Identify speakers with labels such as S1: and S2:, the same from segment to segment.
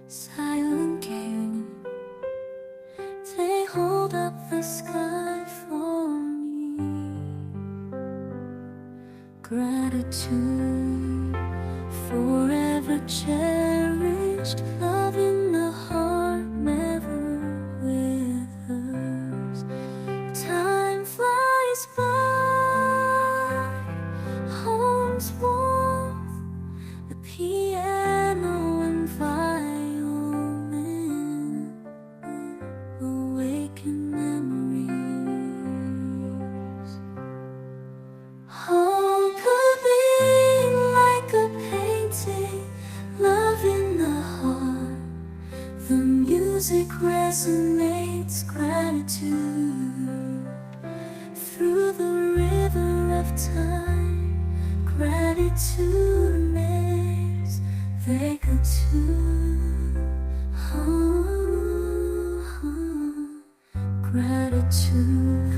S1: 사연길 They hold up the sky for me. Gratitude forever cherished, love in the heart never withers. Time flies by, home's warmth, the piano and violin awaken memories. Home could be like a painting, love in the heart. The music resonates gratitude through the river of time. Gratitude makes they go to. Gratitude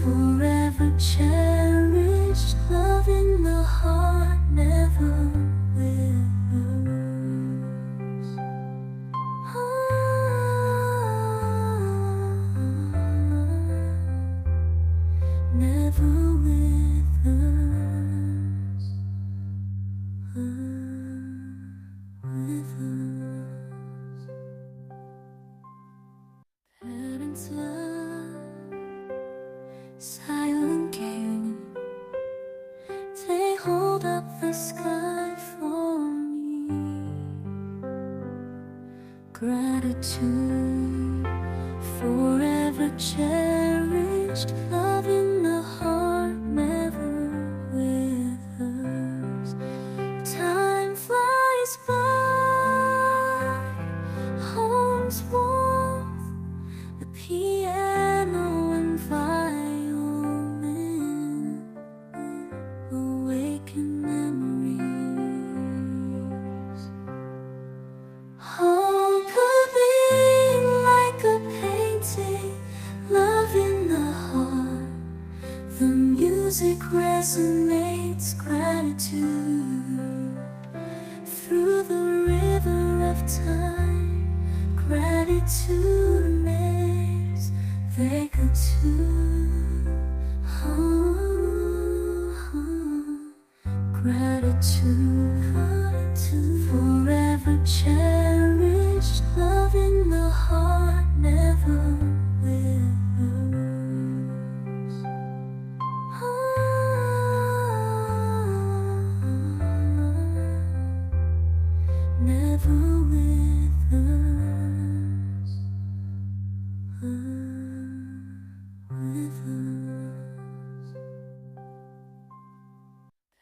S1: forever cherished, love in the heart never withers. Never withers. Parents' love, 사연길 They hold up the sky for me. Gratitude forever cherished, love in the heart never withers. Time flies by, home's warmth, the piano and violin awaken memories. Home could be like a painting, love in the heart. The music resonates gratitude through the river of time. Gratitude makes they go to. Gratitude forever cherished, love in the heart never withers. Never withers.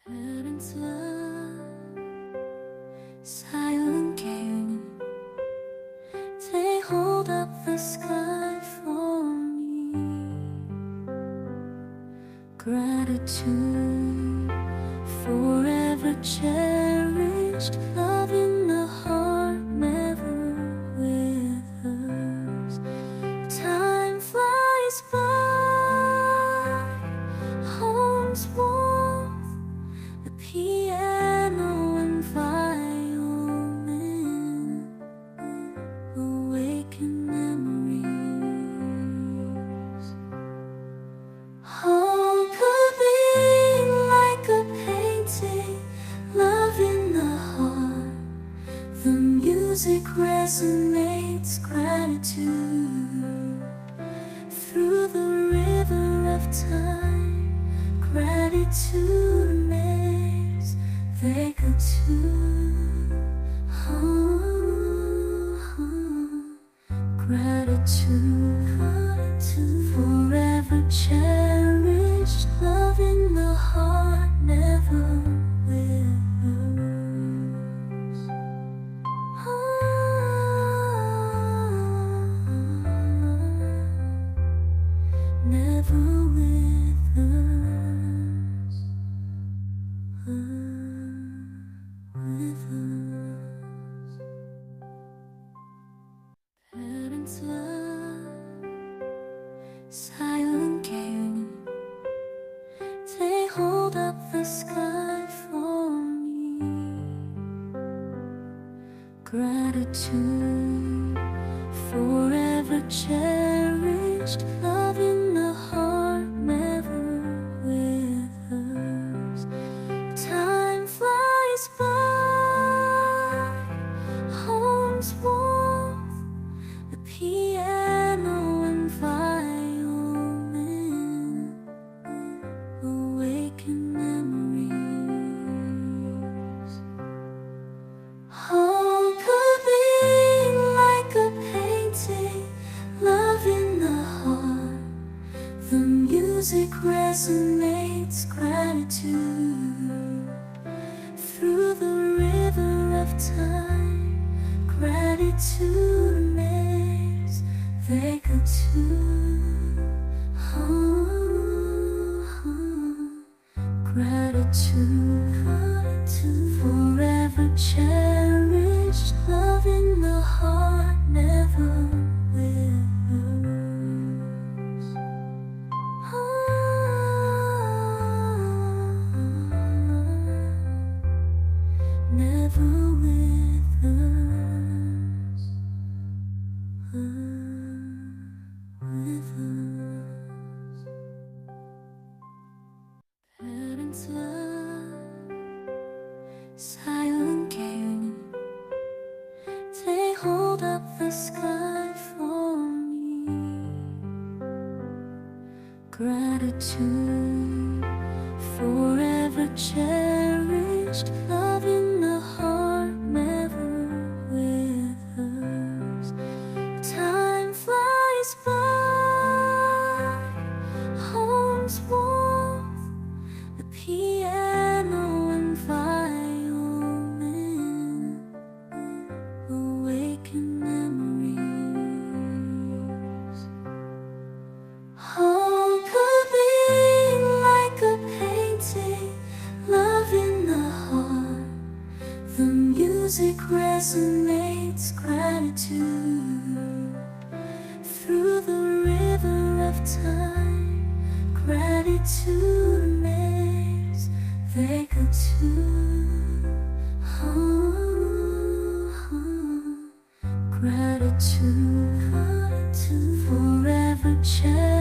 S1: Parents' love, 사연길 They hold up the sky for me. Gratitude forever cherished, love in the heart never withers. Time flies by, home's warmth, the piano and violin awaken memories. Home could be like a painting, love in the heart. The music resonates gratitude through the river of time. Gratitude makes they go to. Gratitude forever cherished, love in the heart never withers. Never withers. Gratitude, forever cherished, love in the heart, never withers. Time flies by, home's warmth, the piano and violin awaken memories. Home could be like a painting, love in the heart. The music resonates gratitude through the river of time. Gratitude makes they go to gratitude, forever cherished, love in the heart, never withers. Never withers. Parents' love, silent care, they hold up the sky for me. Gratitude, forever cherished, love in the heart, never withers. Time flies by, home's warmth, the piano and violin awaken memories. Home could be like a painting, love in the heart. The music resonates gratitude through the river of time. Gratitude makes they go to gratitude, forever cherished.